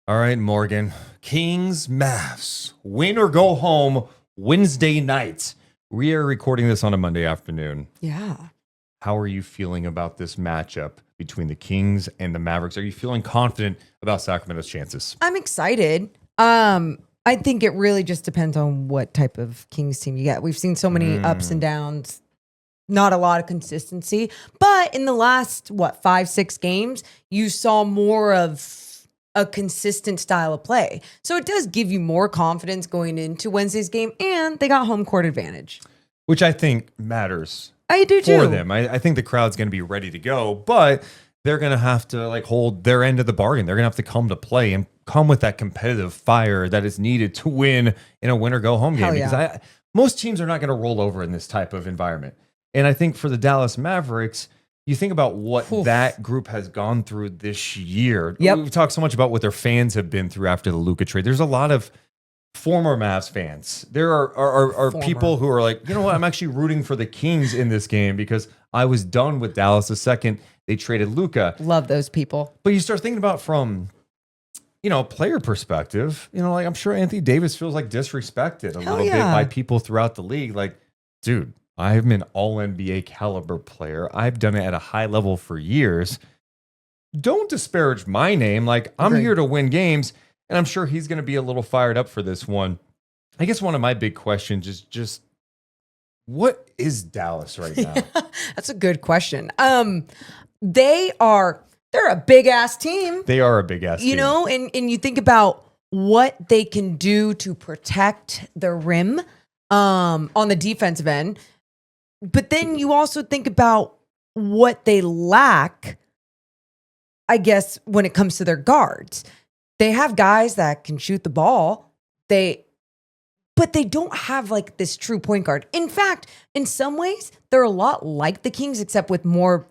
All right, Morgan. Kings-Mavs. Win or go home Wednesday night. We are recording this on a Monday afternoon. Yeah. How are you feeling about this matchup between the Kings and the Mavericks? Are you feeling confident about Sacramento's chances? I'm excited. I think it really just depends on what type of Kings team you get. We've seen so many ups and downs, not a lot of consistency. But in the last, 5-6 games, you saw more of a consistent style of play. So it does give you more confidence going into Wednesday's game, and they got home court advantage. Which I think matters. I do too. For them. I think the crowd's going to be ready to go, but they're going to have to hold their end of the bargain. They're going to have to come to play and come with that competitive fire that is needed to win in a win or go home game. Hell yeah. Because most teams are not going to roll over in this type of environment. And I think for the Dallas Mavericks, you think about what that group has gone through this year. Yep. We've talked so much about what their fans have been through after the Luka trade. There's a lot of former Mavs fans. There are people who are like, you know what? I'm actually rooting for the Kings in this game because I was done with Dallas the second they traded Luka. Love those people. But you start thinking about from, player perspective, I'm sure Anthony Davis feels like disrespected a little bit by people throughout the league. Like, dude, I'm an all-NBA caliber player. I've done it at a high level for years. Don't disparage my name. Like, I'm here to win games. And I'm sure he's going to be a little fired up for this one. I guess one of my big questions is just, what is Dallas right now? That's a good question. They're a big ass team. They are a big ass team. And you think about what they can do to protect the rim on the defensive end. But then you also think about what they lack, I guess, when it comes to their guards. They have guys that can shoot the ball. But they don't have this true point guard. In fact, in some ways, they're a lot like the Kings, except with more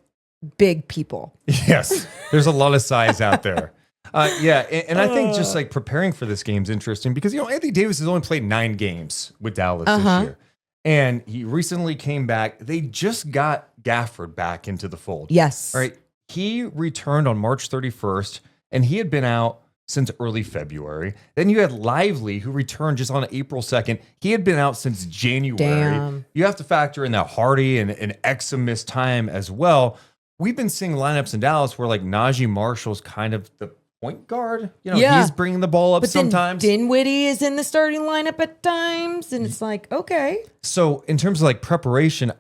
big people. Yes, there's a lot of size out there. And I think just preparing for this game is interesting because, Anthony Davis has only played 9 games with Dallas this year. And he recently came back. They just got Gafford back into the fold. Yes. All right. He returned on March 31st, and he had been out since early February. Then you had Lively, who returned just on April 2nd. He had been out since January. Damn. You have to factor in that Hardy and Exum missed time as well. We've been seeing lineups in Dallas where Najee Marshall's kind of the point guard. He's bringing the ball up but sometimes. Then Dinwiddie is in the starting lineup at times, and it's okay. So in terms of preparation,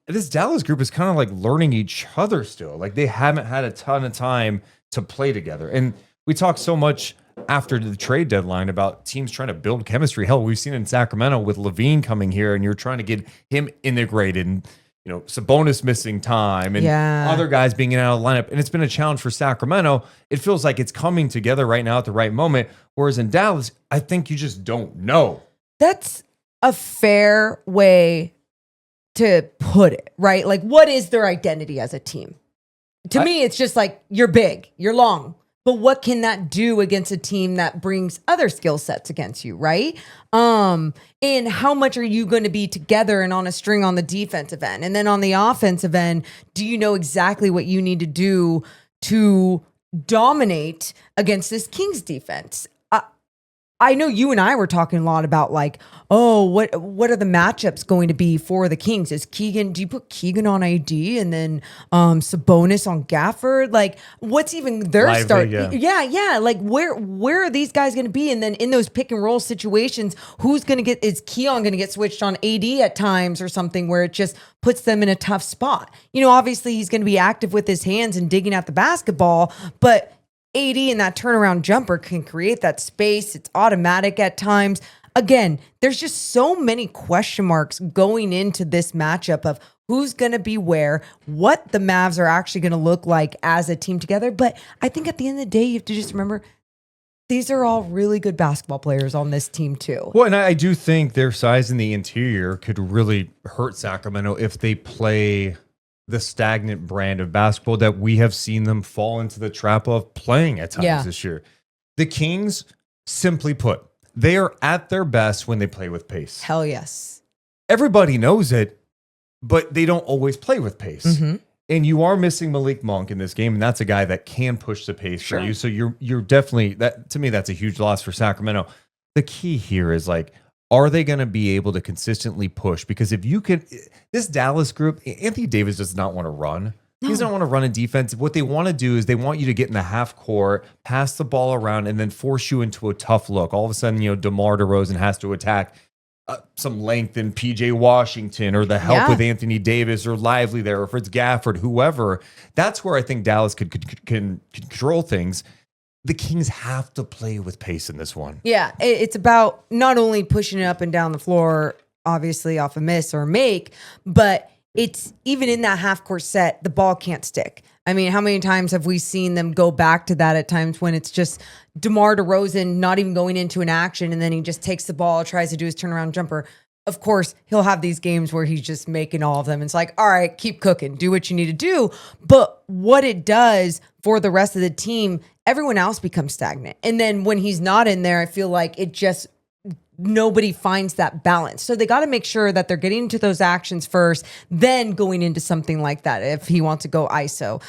this Dallas group is kind of learning each other still. They haven't had a ton of time to play together. And we talked so much after the trade deadline about teams trying to build chemistry. Hell, we've seen in Sacramento with LaVine coming here, and you're trying to get him integrated, and Sabonis missing time, and other guys being out of the lineup. And it's been a challenge for Sacramento. It feels like it's coming together right now at the right moment. Whereas in Dallas, I think you just don't know. That's a fair way to put it, right? What is their identity as a team? To me, it's just you're big, you're long. But what can that do against a team that brings other skill sets against you, right? And how much are you going to be together and on a string on the defensive end? And then on the offensive end, do you know exactly what you need to do to dominate against this Kings defense? I know you and I were talking a lot about what are the matchups going to be for the Kings? Do you put Keegan on AD and then Sabonis on Gafford? What's even their Lively, start? Yeah. Where are these guys going to be? And then in those pick and roll situations, is Keon going to get switched on AD at times or something where it just puts them in a tough spot? Obviously he's going to be active with his hands and digging at the basketball, but AD and that turnaround jumper can create that space. It's automatic at times. Again, there's just so many question marks going into this matchup of who's going to be where, what the Mavs are actually going to look like as a team together. But I think at the end of the day, you have to just remember these are all really good basketball players on this team too. Well, and I do think their size in the interior could really hurt Sacramento if they play the stagnant brand of basketball that we have seen them fall into the trap of playing at times this year. The Kings, simply put, they are at their best when they play with pace. Hell yes. Everybody knows it, but they don't always play with pace. Mm-hmm. And you are missing Malik Monk in this game, and that's a guy that can push the pace for you. So you're definitely that. To me, that's a huge loss for Sacramento. The key here is like, are they going to be able to consistently push? Because if you can, this Dallas group, Anthony Davis does not want to run. He doesn't want to run in defense. What they want to do is they want you to get in the half court, pass the ball around, and then force you into a tough look. All of a sudden, DeMar DeRozan has to attack some length in PJ Washington, or the help with Anthony Davis or Lively there, or if it's Gafford, whoever. That's where I think Dallas can control things. The Kings have to play with pace in this one. Yeah, it's about not only pushing it up and down the floor, obviously off a miss or a make, but it's even in that half-court set, the ball can't stick. I mean, how many times have we seen them go back to that at times when it's just DeMar DeRozan not even going into an action, and then he just takes the ball, tries to do his turnaround jumper. Of course, he'll have these games where he's just making all of them. It's like, all right, keep cooking, do what you need to do. But what it does for the rest of the team, everyone else becomes stagnant. And then when he's not in there, I feel like it just, nobody finds that balance. So they got to make sure that they're getting into those actions first, then going into something like that if he wants to go ISO.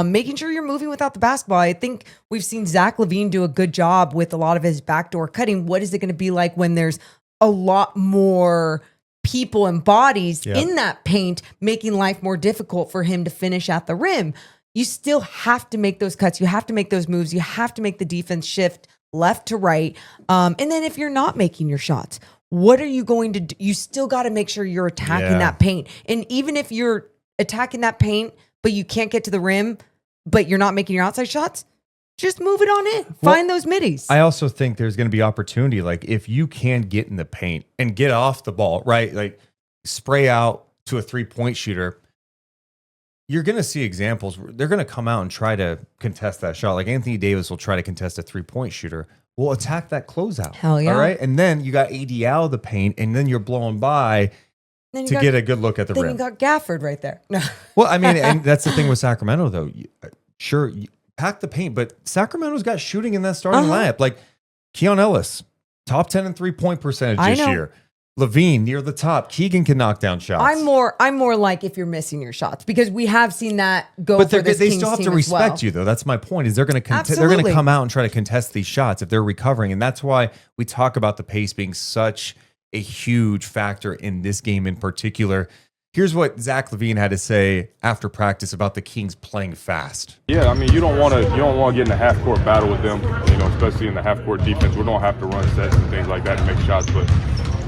Making sure you're moving without the basketball. I think we've seen Zach LaVine do a good job with a lot of his backdoor cutting. What is it going to be like when there's a lot more people and bodies in that paint, making life more difficult for him to finish at the rim? You still have to make those cuts. You have to make those moves. You have to make the defense shift left to right. And then if you're not making your shots, what are you going to do? You still got to make sure you're attacking that paint. And even if you're attacking that paint, but you can't get to the rim, but you're not making your outside shots, just move it on in. Find those middies. I also think there's going to be opportunity. Like if you can get in the paint and get off the ball, right? Like spray out to a 3-point shooter, you're going to see examples where they're going to come out and try to contest that shot. Like Anthony Davis will try to contest a 3-point shooter. We'll attack that closeout. Hell yeah. All right. And then you got AD out of the paint, and then you're blowing by to get a good look at the rim. Then you got Gafford right there. No. Well, I mean, and that's the thing with Sacramento, though. Sure, you pack the paint, but Sacramento's got shooting in that starting lineup. Like Keon Ellis, top 10 in 3-point percentage this year. LaVine near the top. Keegan can knock down shots. I'm more like if you're missing your shots, because we have seen that go. But for this they Kings still have team to respect as well. you, though. That's my point. Is they're going to come out and try to contest these shots if they're recovering, and that's why we talk about the pace being such a huge factor in this game in particular. Here's what Zach LaVine had to say after practice about the Kings playing fast. Yeah, I mean, you don't want to get in a half-court battle with them, especially in the half-court defense. We don't have to run sets and things like that to make shots, but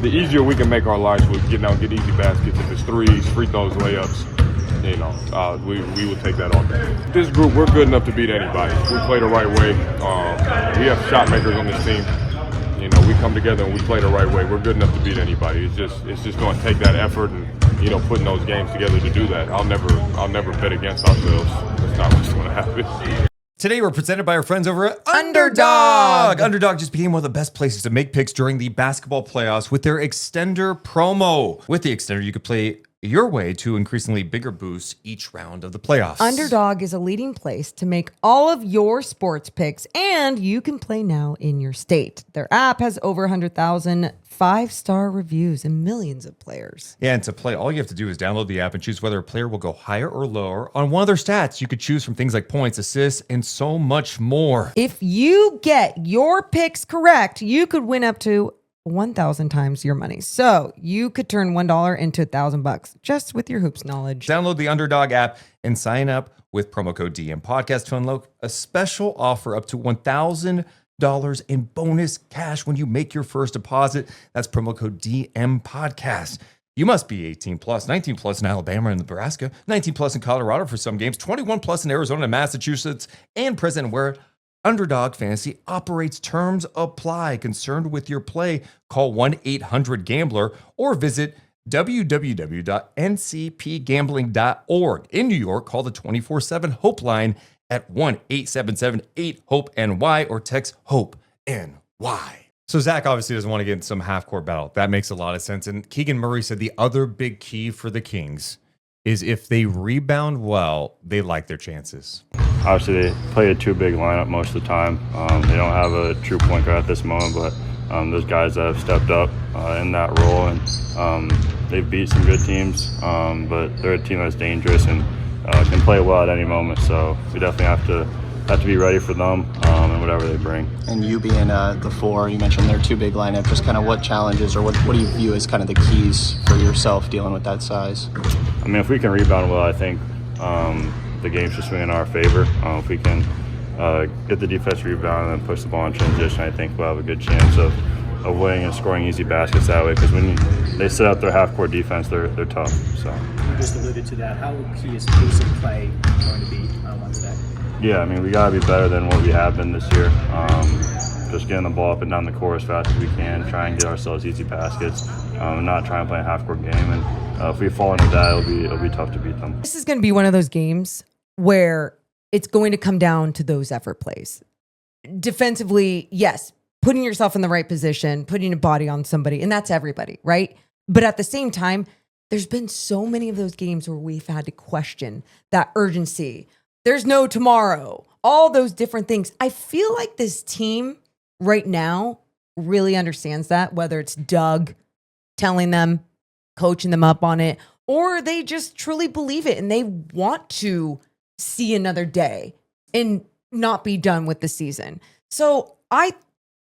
the easier we can make our lives with getting out, get easy baskets, if it's threes, free throws, layups, we will take that all day. This group, we're good enough to beat anybody. We play the right way. We have shot makers on this team. We come together and we play the right way. We're good enough to beat anybody. It's just going to take that effort and putting those games together to do that. I'll never bet against ourselves. That's not what's going to happen. Today, we're presented by our friends over at Underdog. Underdog just became one of the best places to make picks during the basketball playoffs with their extender promo. With the extender, you could play your way to increasingly bigger boosts each round of the playoffs. Underdog is a leading place to make all of your sports picks, and you can play now in your state. Their app has over 100,000 5-star reviews and millions of players. Yeah, and to play, all you have to do is download the app and choose whether a player will go higher or lower on one of their stats. You could choose from things like points, assists, and so much more. If you get your picks correct, you could win up to 1,000 times your money. So you could turn $1 into $1,000 just with your hoops knowledge. Download the Underdog app and sign up with promo code DM Podcast to unlock a special offer up to $1,000 in bonus cash when you make your first deposit. That's promo code DM Podcast. You must be 18 plus, 19 plus in Alabama and Nebraska, 19 plus in Colorado for some games, 21 plus in Arizona and Massachusetts, and present where Underdog Fantasy operates. Terms apply. Concerned with your play? Call 1-800-GAMBLER or visit www.ncpgambling.org. In New York, call the 24/7 Hope line at 1-877-8-HOPE-NY or text HOPE-NY. So Zach obviously doesn't want to get in some half-court battle. That makes a lot of sense. And Keegan Murray said the other big key for the Kings is if they rebound well, they like their chances. Obviously, they play a two-big lineup most of the time. They don't have a true point guard at this moment, but there's guys that have stepped up in that role, and they've beat some good teams, but they're a team that's dangerous, and can play well at any moment. So we definitely have to be ready for them and whatever they bring. And you being the 4, you mentioned they're too big lineup. Just kind of what challenges or what do you view as kind of the keys for yourself dealing with that size? I mean, if we can rebound well, I think the game should swing in our favor. If we can get the defense rebound and then push the ball in transition, I think we'll have a good chance of winning and scoring easy baskets that way. Because when they set up their half-court defense, they're tough. So You just alluded to that. How key is pace of play going to be on Wednesday? yeah, I mean, we got to be better than what we have been this year. Just getting the ball up and down the court as fast as we can, try and get ourselves easy baskets, not try and play a half-court game. And if we fall into that, it'll be tough to beat them. This is going to be one of those games where it's going to come down to those effort plays. Defensively, yes, putting yourself in the right position, putting a body on somebody, and that's everybody, right? But at the same time, there's been so many of those games where we've had to question that urgency. There's no tomorrow, all those different things. I feel like this team right now really understands that, whether it's Doug telling them, coaching them up on it, or they just truly believe it and they want to see another day and not be done with the season. So I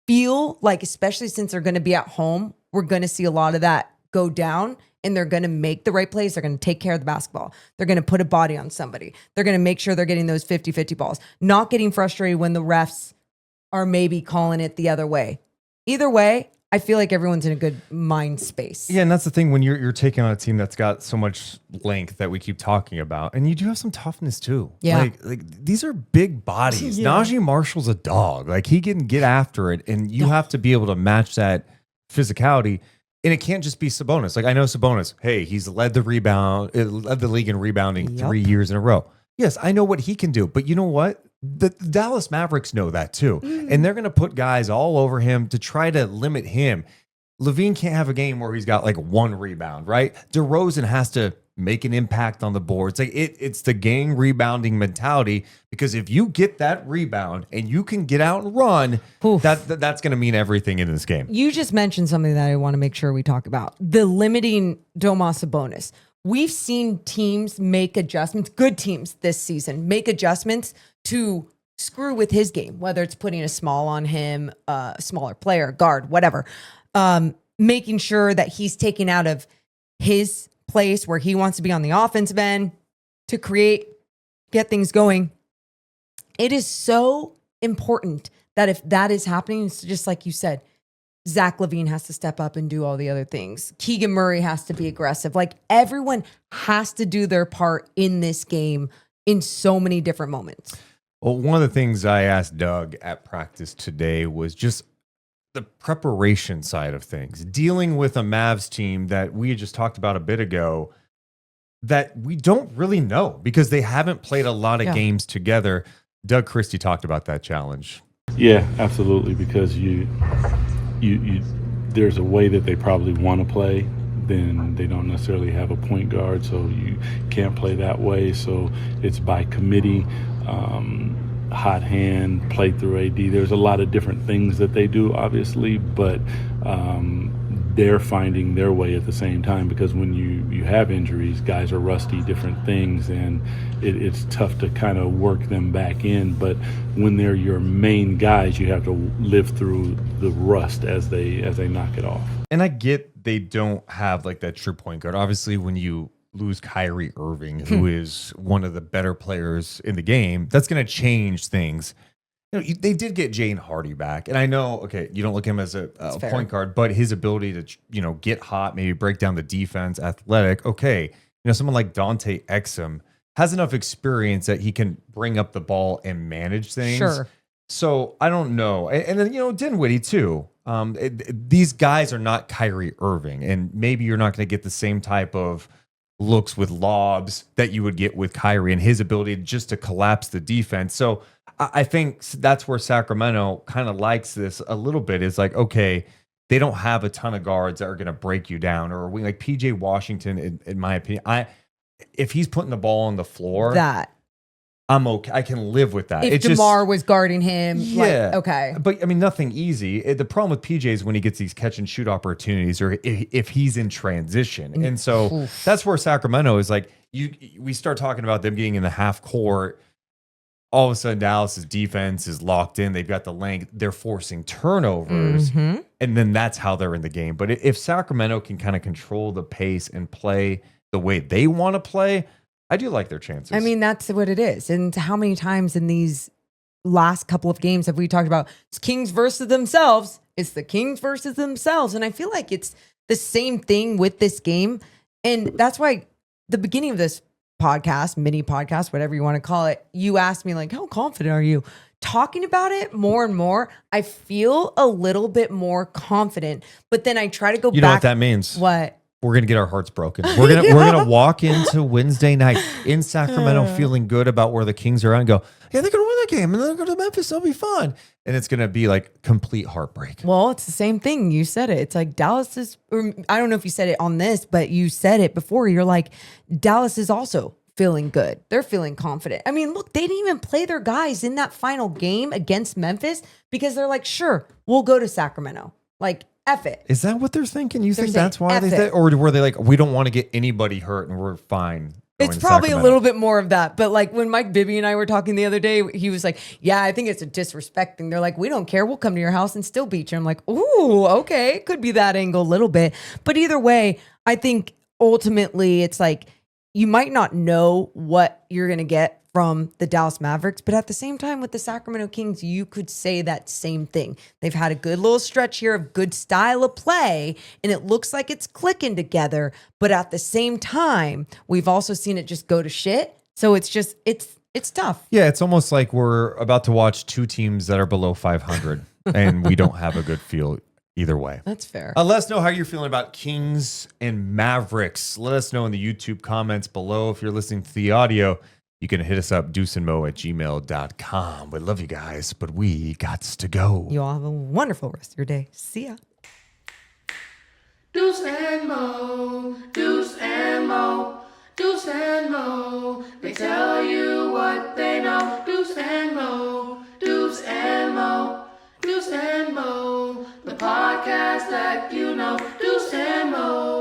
feel like, especially since they're going to be at home, we're going to see a lot of that go down, and they're going to make the right plays. They're going to take care of the basketball. They're going to put a body on somebody. They're going to make sure they're getting those 50-50 balls, not getting frustrated when the refs are maybe calling it the other way. Either way, I feel like everyone's in a good mind space. Yeah, and that's the thing when you're taking on a team that's got so much length that we keep talking about, and you do have some toughness too. Yeah. Like these are big bodies. Yeah. Najee Marshall's a dog. Like he can get after it, and you have to be able to match that physicality. And it can't just be Sabonis. Like I know Sabonis, hey, he's led the league in rebounding 3 years in a row. Yes, I know what he can do, but you know what? The Dallas Mavericks know that too. And they're going to put guys all over him to try to limit him. LaVine can't have a game where he's got like 1 rebound, right? DeRozan has to make an impact on the board. It's like it's the gang rebounding mentality, because if you get that rebound and you can get out and run, that's going to mean everything in this game. You just mentioned something that I want to make sure we talk about. The limiting Domas Sabonis. We've seen teams make adjustments, good teams this season, make adjustments to screw with his game, whether it's putting a small on him, a smaller player, guard, whatever, making sure that he's taken out of his place where he wants to be on the offensive end to get things going. It is so important that if that is happening, it's just like you said, Zach LaVine has to step up and do all the other things. Keegan Murray has to be aggressive. Like everyone has to do their part in this game in so many different moments. Well, one of the things I asked Doug at practice today was just the preparation side of things, dealing with a Mavs team that we had just talked about a bit ago that we don't really know because they haven't played a lot of games together. Doug Christie talked about that challenge. Yeah, absolutely, because you there's a way that they probably want to play, then they don't necessarily have a point guard, so you can't play that way. So it's by committee, hot hand, play through AD. There's a lot of different things that they do, obviously, but they're finding their way at the same time, because when you have injuries, guys are rusty, different things, and it's tough to kind of work them back in. But when they're your main guys, you have to live through the rust as they knock it off. And I get they don't have like that true point guard. Obviously, when you lose Kyrie Irving, who is one of the better players in the game, that's going to change things. You know, they did get Jane Hardy back, and I know, okay, you don't look at him as a point guard, but his ability to, get hot, maybe break down the defense, athletic. Okay, someone like Dante Exum has enough experience that he can bring up the ball and manage things. Sure. So I don't know, and then Dinwiddie too. These guys are not Kyrie Irving, and maybe you're not going to get the same type of looks with lobs that you would get with Kyrie and his ability just to collapse the defense. So I think that's where Sacramento kind of likes this a little bit, is like, okay, they don't have a ton of guards that are going to break you down, or we like PJ Washington, in my opinion. If he's putting the ball on the floor, I'm okay. I can live with that. If DeMar was guarding him, okay. But I mean, nothing easy. The problem with PJ is when he gets these catch and shoot opportunities, or if he's in transition. And so that's where Sacramento is like, we start talking about them getting in the half court. All of a sudden, Dallas's defense is locked in. They've got the length. They're forcing turnovers, and then that's how they're in the game. But if Sacramento can kind of control the pace and play the way they want to play, I do like their chances. I mean, that's what it is. And how many times in these last couple of games have we talked about it's Kings versus themselves? It's the Kings versus themselves. And I feel like it's the same thing with this game. And that's why the beginning of this podcast, mini podcast, whatever you want to call it, you asked me like, how confident are you? Talking about it more and more, I feel a little bit more confident. But then I try to go back. You know what that means? What? We're gonna get our hearts broken. We're gonna walk into Wednesday night in Sacramento feeling good about where the Kings are at and go, yeah, they're gonna win that game and then they're gonna go to Memphis. It'll be fun. And it's gonna be like complete heartbreak. Well, it's the same thing. You said it. It's like Dallas is, or I don't know if you said it on this, but you said it before. You're like, Dallas is also feeling good. They're feeling confident. I mean, look, they didn't even play their guys in that final game against Memphis because they're like, sure, we'll go to Sacramento. Like, F it. Is that what they're thinking? You They're think that's why they said, or were they like, we don't want to get anybody hurt and we're fine? It's probably a little bit more of that. But like when Mike Bibby and I were talking the other day, he was like, yeah, I think it's a disrespect thing. They're like, we don't care. We'll come to your house and still beat you. I'm like, ooh, okay. Could be that angle a little bit. But either way, I think ultimately it's like, you might not know what you're going to get from the Dallas Mavericks, but at the same time with the Sacramento Kings, you could say that same thing. They've had a good little stretch here of good style of play, and it looks like it's clicking together. But at the same time, we've also seen it just go to shit. So it's just, it's tough. Yeah, it's almost like we're about to watch two teams that are below 500, and we don't have a good feel either way. That's fair. Let us know how you're feeling about Kings and Mavericks. Let us know in the YouTube comments below. If you're listening to the audio, you can hit us up, deuceandmo@gmail.com. We love you guys, but we got to go. You all have a wonderful rest of your day. See ya. Deuce and Mo, Deuce and Mo, Deuce and Mo. They tell you what they know. Deuce and Mo, Deuce and Mo, Deuce and Mo. The podcast that you know. Deuce and Mo.